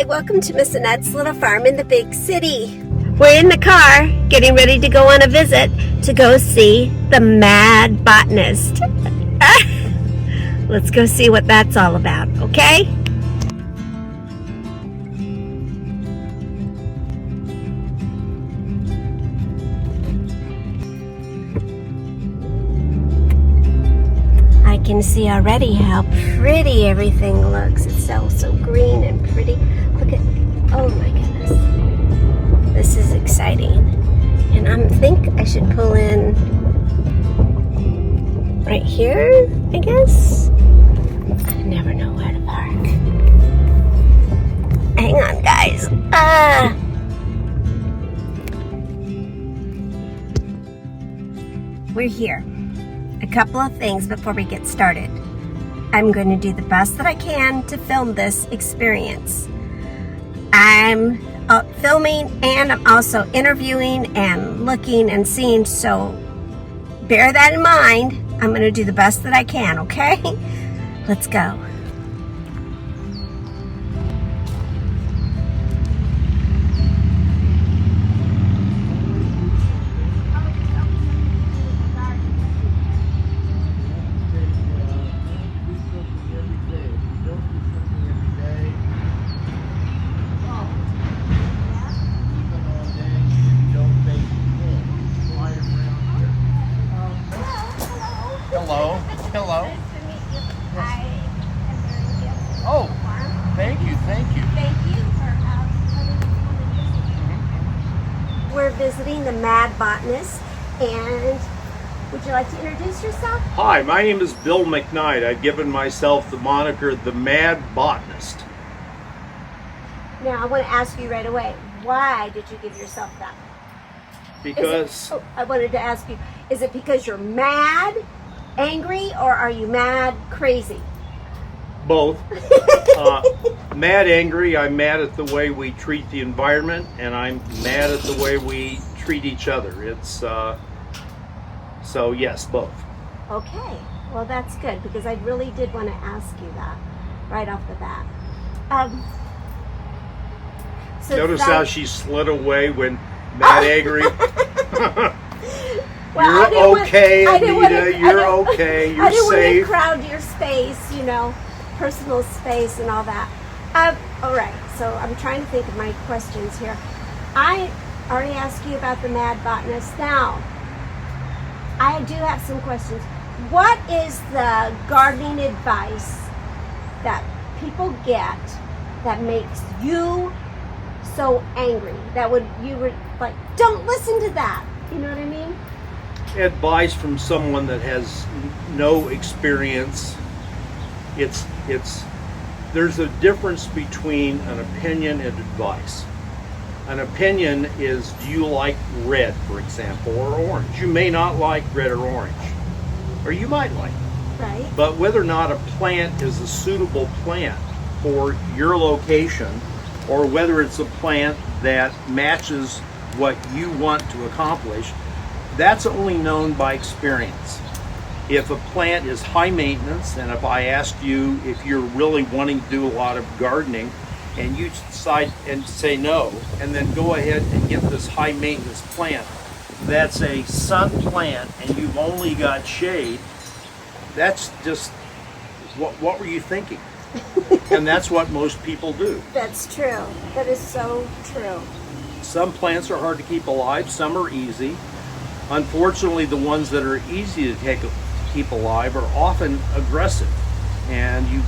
Hi, welcome to Miss Annette's Little Farm in the big city. We're in the car getting ready to go on a visit to go see the Mad Botanist. Let's go see what that's all about, okay? I can see already how pretty everything looks. It's all so green and pretty. Look at, oh my goodness. This is exciting. And I think I should pull in right here, I guess. I never know where to park. Hang on, guys. We're here. A couple of things before we get started. I'm going to do the best that I can to film this experience. I'm filming and I'm also interviewing and looking and seeing, so bear that in mind. I'm going to do the best that I can, okay? Let's go. Hello. Hello. Nice to meet you. I am very good. Oh, thank you. Thank you for coming. We're visiting the Mad Botanist, and would you like to introduce yourself? Hi, my name is Bill Mcknight. I've given myself the moniker the Mad Botanist. Now, I want to ask you right away, why did you give yourself that? Because I wanted to ask you, is it because you're mad, angry, or are you mad, crazy? both. Mad angry, I'm mad at the way we treat the environment, and I'm mad at the way we treat each other. It's so yes, both. Okay, well that's good, because I really did want to ask you that right off the bat. So Notice how she slid away when mad angry. Well, You're okay, Anita. You're okay. You're I didn't want to safe. crowd your space, you know, personal space and all that. All right, so I'm trying to think of my questions here. I already asked you about the Mad Botanist. Now, I do have some questions. What is the gardening advice that people get that makes you so angry? You were like, don't listen to that. You know what I mean? Advice from someone that has no experience. There's a difference between an opinion and advice. An opinion is, do you like red, for example, or orange? You may not like red or orange, or you might like it. Right. But whether or not a plant is a suitable plant for your location, or whether it's a plant that matches what you want to accomplish, that's only known by experience. If a plant is high maintenance, and if I ask you if you're really wanting to do a lot of gardening, and you decide and say no, and then go ahead and get this high maintenance plant that's a sun plant and you've only got shade, that's just, what were you thinking? And that's what most people do. That's true. That is so true. Some plants are hard to keep alive, some are easy. Unfortunately, the ones that are easy to keep alive are often aggressive, and you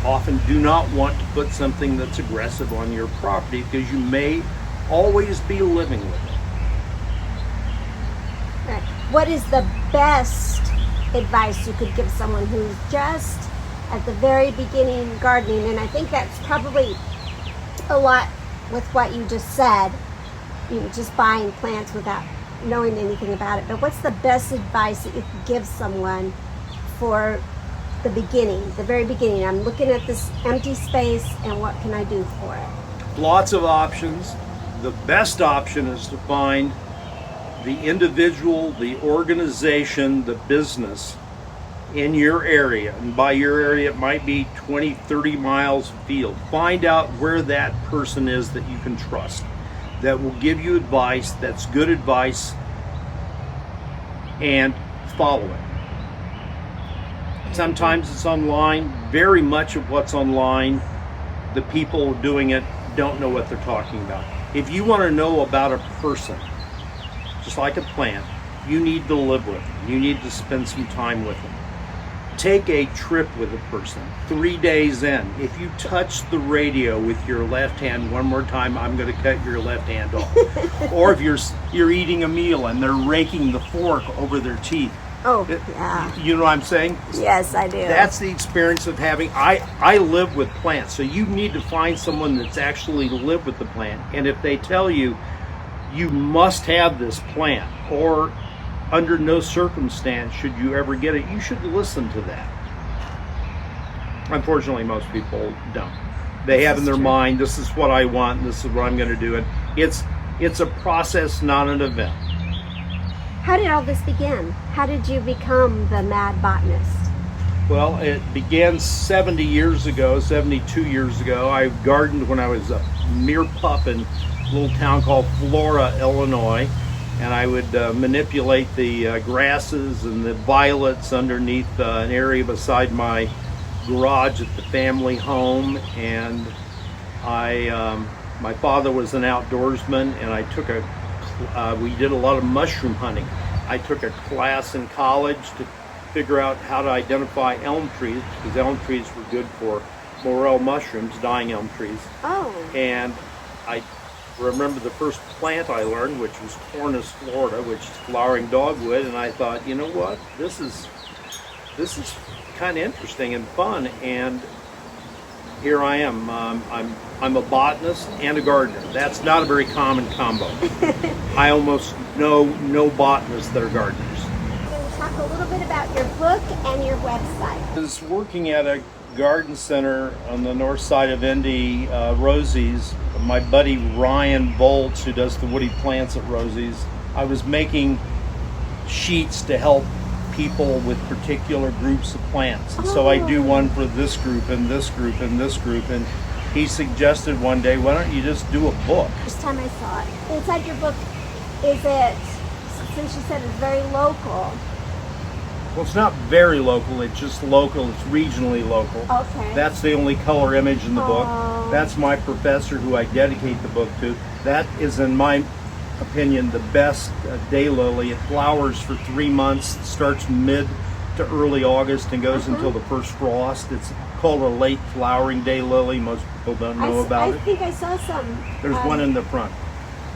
often do not want to put something that's aggressive on your property because you may always be living with it. Right. What is the best advice you could give someone who's just at the very beginning gardening? And I think that's probably a lot with what you just said, you know, just buying plants without knowing anything about it. But what's the best advice that you could give someone for the beginning, the very beginning? I'm looking at this empty space, and what can I do for it? Lots of options. The best option is to find the individual, the organization, the business in your area, and by your area it might be 20, 30 miles afield. Find out where that person is that you can trust, that will give you advice, that's good advice, and follow it. Sometimes it's online. Very much of what's online, the people doing it don't know what they're talking about. If you want to know about a person, just like a plant, you need to live with them. You need to spend some time with them. Take a trip with a person. 3 days in, if you touch the radio with your left hand one more time, I'm going to cut your left hand off. Or if you're eating a meal and they're raking the fork over their teeth. Oh, yeah. You know what I'm saying? Yes, I do. That's the experience of having, I live with plants, so you need to find someone that's actually lived with the plant. And if they tell you, you must have this plant, or under no circumstance should you ever get it, you should listen to that. Unfortunately, most people don't. They have in their mind, this is what I want, this is what I'm going to do. And it's a process, not an event. How did all this begin? How did you become the Mad Botanist? Well, it began 72 years ago. I gardened when I was a mere pup in a little town called Flora, Illinois. And I would manipulate the grasses and the violets underneath an area beside my garage at the family home. And my father was an outdoorsman, and I took we did a lot of mushroom hunting. I took a class in college to figure out how to identify elm trees, because elm trees were good for morel mushrooms, dying elm trees. Oh. And I remember the first plant I learned, which was Cornus Florida, which is flowering dogwood, and I thought, you know what, this is kind of interesting and fun, and here I am. I'm a botanist and a gardener. That's not a very common combo. I almost know no botanists that are gardeners. I'm going to talk a little bit about your book and your website. I was working at a garden center on the north side of Indy, Rosie's. My buddy Ryan Volts, who does the woody plants at Rosie's, I was making sheets to help people with particular groups of plants. And so I do one for this group and this group and this group, and he suggested one day, why don't you just do a book? First time I saw it. Inside your book, is it, since you said it's very local? Well, it's not very local, it's just local, it's regionally local. Okay. That's the only color image in the book. Oh. That's my professor who I dedicate the book to. That is, in my opinion, the best daylily. It flowers for 3 months. It starts mid to early August and goes until the first frost. It's called a late flowering daylily. Most people don't know about it. I think I saw some. There's one in the front.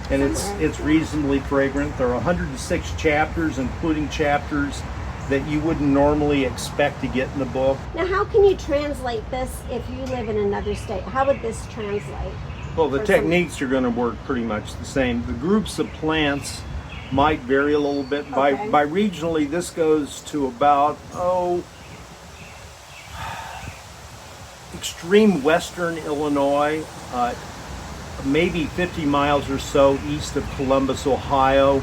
And it's reasonably fragrant. There are 106 chapters, including chapters that you wouldn't normally expect to get in the book. Now, how can you translate this if you live in another state? How would this translate? Well, the techniques are going to work pretty much the same. The groups of plants might vary a little bit. Okay. By regionally, this goes to about, extreme western Illinois, maybe 50 miles or so east of Columbus, Ohio,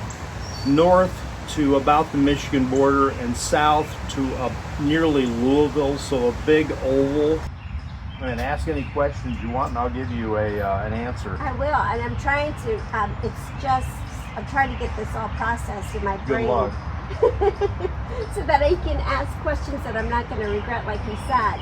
north to about the Michigan border, and south to nearly Louisville, so a big oval. And ask any questions you want, and I'll give you an answer. I will, and I'm trying to. I'm trying to get this all processed in my brain. Good luck. So that I can ask questions that I'm not going to regret, like you said.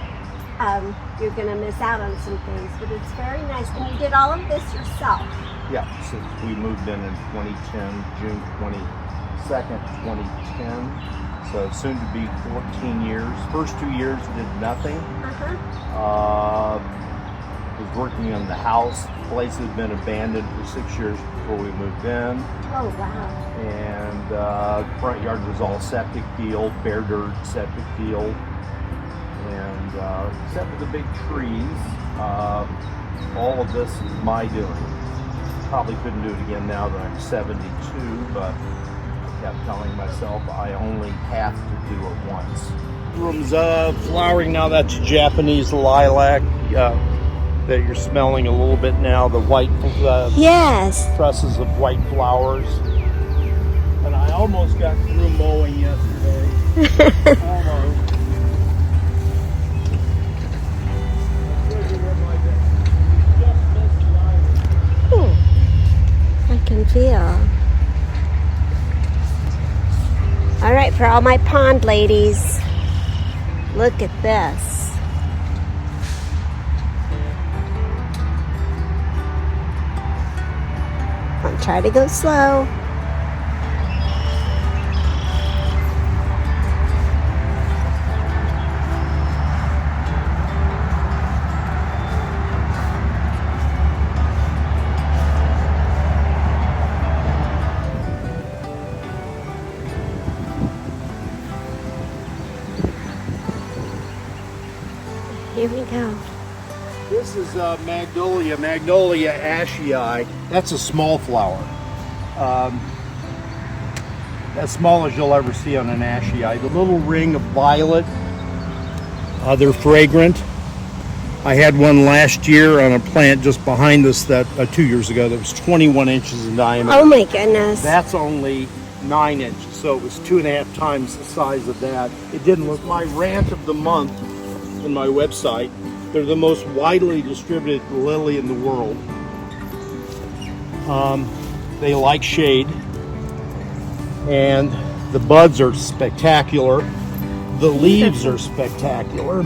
You're going to miss out on some things, but it's very nice. And you did all of this yourself. Yeah, since we moved in 2010, June 22nd, 2010. So soon to be 14 years. First 2 years did nothing. Was working on the house. The place had been abandoned for 6 years before we moved in. Oh, wow. And the front yard was all septic field, bare dirt septic field. And except for the big trees, all of this is my doing. Probably couldn't do it again now that I'm 72, but I kept telling myself I only have to do it once. Room's flowering now. That's Japanese lilac that you're smelling a little bit now. The white Yes. trusses of white flowers. And I almost got through mowing yesterday. Almost. feel. All right, for all my pond ladies, look at this. I'll try to go slow. Here we go. This is Magnolia ashii. That's a small flower. As small as you'll ever see on an ashii. The little ring of violet. They're fragrant. I had one last year on a plant just behind us that 2 years ago that was 21 inches in diameter. Oh my goodness. That's only 9 inches, so it was 2.5 times the size of that. It didn't look. My rant of the month on my website. They're the most widely distributed lily in the world. They like shade, and the buds are spectacular. The leaves are spectacular.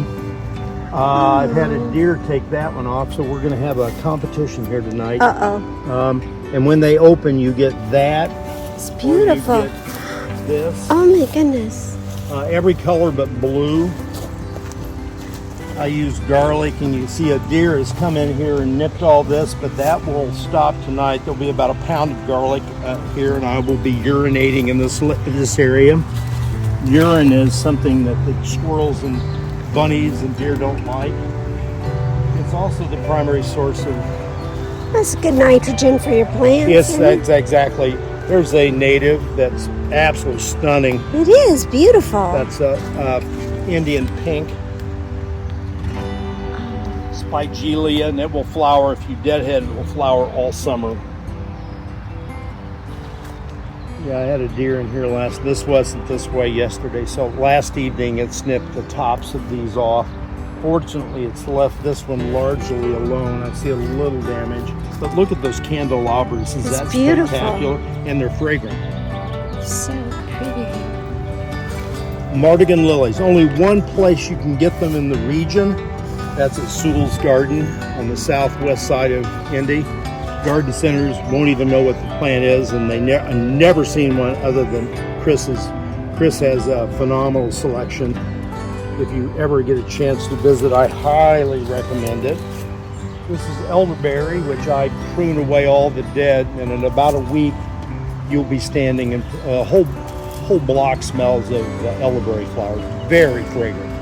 I've had a deer take that one off, so we're going to have a competition here tonight. And when they open, you get that. It's beautiful. Or you get this. Oh my goodness. Every color but blue. I use garlic, and you see a deer has come in here and nipped all this, but that will stop tonight. There'll be about a pound of garlic here, and I will be urinating in this area. Urine is something that the squirrels and bunnies and deer don't like. It's also the primary source of... That's good nitrogen for your plants. Yes, that's exactly. There's a native that's absolutely stunning. It is beautiful. That's Indian pink. Spigelia, and it will flower. If you deadhead, it will flower all summer. Yeah, I had a deer in here this wasn't this way yesterday, so last evening it snipped the tops of these off. Fortunately, it's left this one largely alone. I see a little damage, but look at those candelabras. Is that beautiful. Spectacular? And they're fragrant. So pretty. Mardigan lilies. Only one place you can get them in the region. That's at Sewell's Garden on the southwest side of Indy. Garden centers won't even know what the plant is, and I've never seen one other than Chris's. Chris has a phenomenal selection. If you ever get a chance to visit, I highly recommend it. This is elderberry, which I prune away all the dead, and in about a week, you'll be standing in a whole block smells of elderberry flowers. Very fragrant.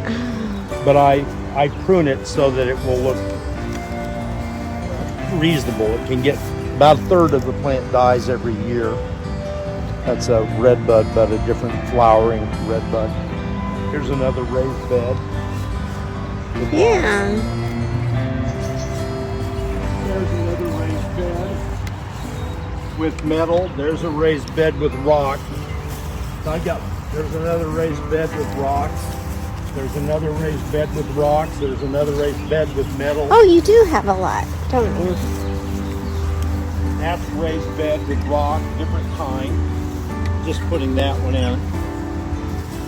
But I prune it so that it will look reasonable. It can get about a third of the plant dies every year. That's a red bud, but a different flowering red bud. Here's another raised bed. Yeah. There's another raised bed with metal. There's a raised bed with rock. There's another raised bed with rocks. There's another raised bed with rocks. There's another raised bed with metal. Oh, you do have a lot, don't you? That's raised bed with rock, different kind. Just putting that one in.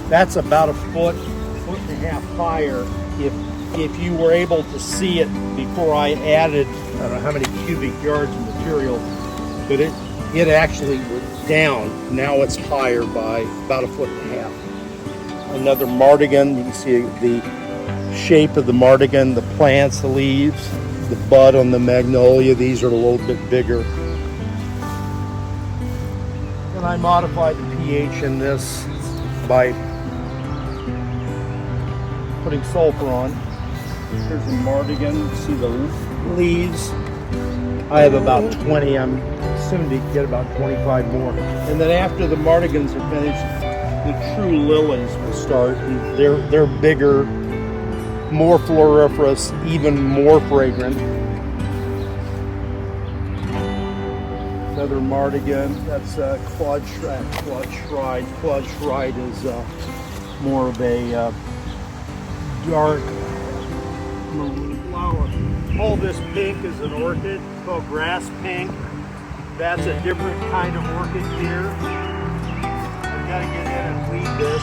That's about a foot and a half higher. If you were able to see it before I added, I don't know how many cubic yards of material, but it actually was down. Now it's higher by about a foot and a half. Another mardigan. You can see the shape of the mardigan, the plants, the leaves, the bud on the magnolia. These are a little bit bigger. And I modified the pH in this by putting sulfur on. Here's a mardigan. You see the leaves. I have about 20. I'm soon to get about 25 more. And then after the mardigans are finished, the true lilies will start. They're bigger, more floriferous, even more fragrant. Another mardigan. That's Claude Schride. Claude Schride is more of a dark maroon flower. All this pink is an orchid called grass pink. That's a different kind of orchid here. I've got to get in and weed this.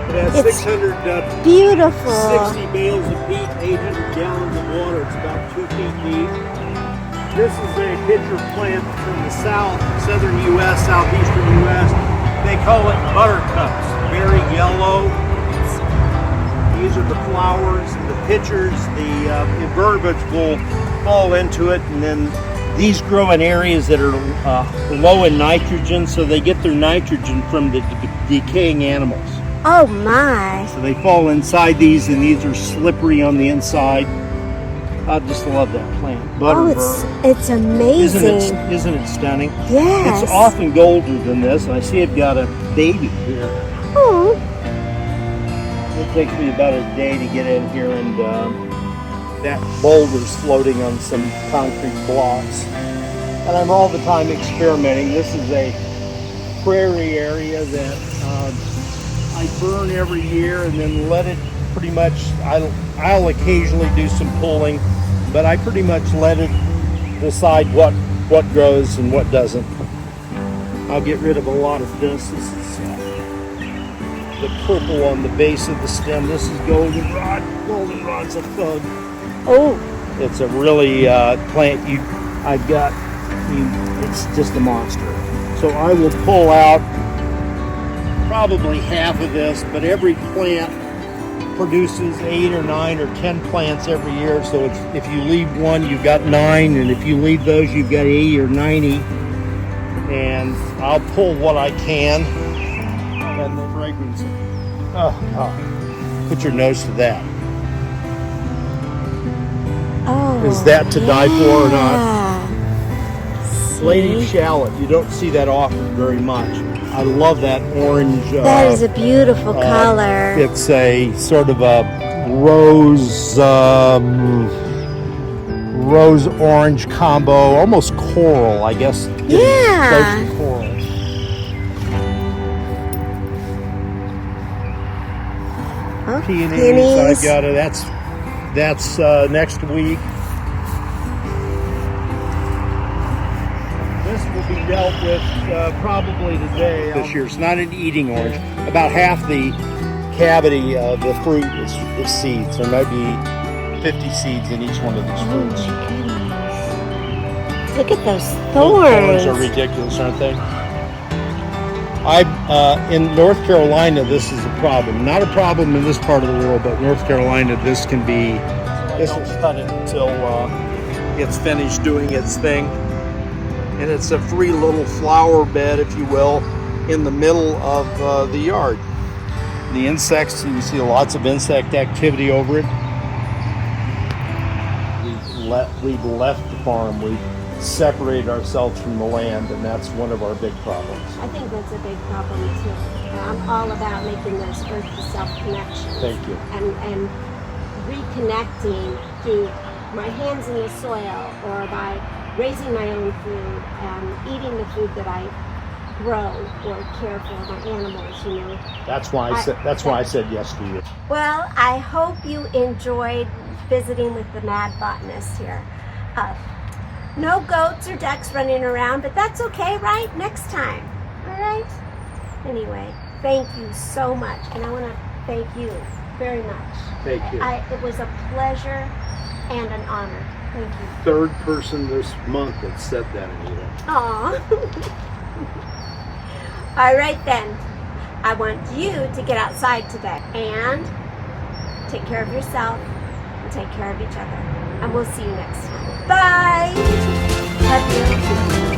It has It's 660 beautiful. bales of peat, 800 gallons of water. It's about 2 feet deep. This is a pitcher plant from the southern U.S., southeastern U.S. They call it buttercups. Very yellow. These are the flowers and the pitchers. The invertebrates will fall into it, and then these grow in areas that are low in nitrogen, so they get their nitrogen from the decaying animals. Oh my. So they fall inside these, and these are slippery on the inside. I just love that plant. It's amazing. Isn't it stunning? Yes. It's often golder than this. I see it got a baby here. Oh. It takes me about a day to get in here, and that boulder's floating on some concrete blocks. And I'm all the time experimenting. This is a prairie area that I burn every year and then let it pretty much, I'll occasionally do some pulling, but I pretty much let it decide what grows and what doesn't. I'll get rid of a lot of this. This is the purple on the base of the stem. This is goldenrod. Goldenrod's a thug. Oh. It's a really plant it's just a monster. So I will pull out probably half of this, but every plant produces 8 or 9 or 10 plants every year. So if you leave one, you've got 9, and if you leave those, you've got 80 or 90. And I'll pull what I can. And the fragrance. Oh, put your nose to that. Oh. Is that to die for or not? See? Lady shallot. You don't see that often very much. I love that orange. That is a beautiful color. It's a sort of a rose orange combo, almost coral, I guess. Yeah. Close to coral. Oh, Peonies. I've got it. That's next week. This will be dealt with probably today. This year, it's not an eating orange. About half the cavity of the fruit is seeds. There might be 50 seeds in each one of these fruits. Oh my goodness. Look at those Those thorns. are ridiculous, aren't they? In North Carolina, this is a problem. Not a problem in this part of the world, but North Carolina, this will cut it until it's finished doing its thing. And it's a free little flower bed, if you will, in the middle of the yard. The insects, you see lots of insect activity over it. We've left the farm. We've separated ourselves from the land, and that's one of our big problems. I think that's a big problem too. I'm all about making those earth to self connections. Thank you. And reconnecting through my hands in the soil, or by raising my own food and eating the food that I grow or care for my animals, you know. That's why I said yes to you. Well, I hope you enjoyed visiting with the Mad Botanist here. No goats or ducks running around, but that's okay, right? Next time, all right? Anyway, thank you so much, and I want to thank you very much. Thank you. It was a pleasure and an honor. Thank you. Third person this month that said that, Anita. Aw. All right then. I want you to get outside today and take care of yourself and take care of each other. And we'll see you next time. Bye. Love you.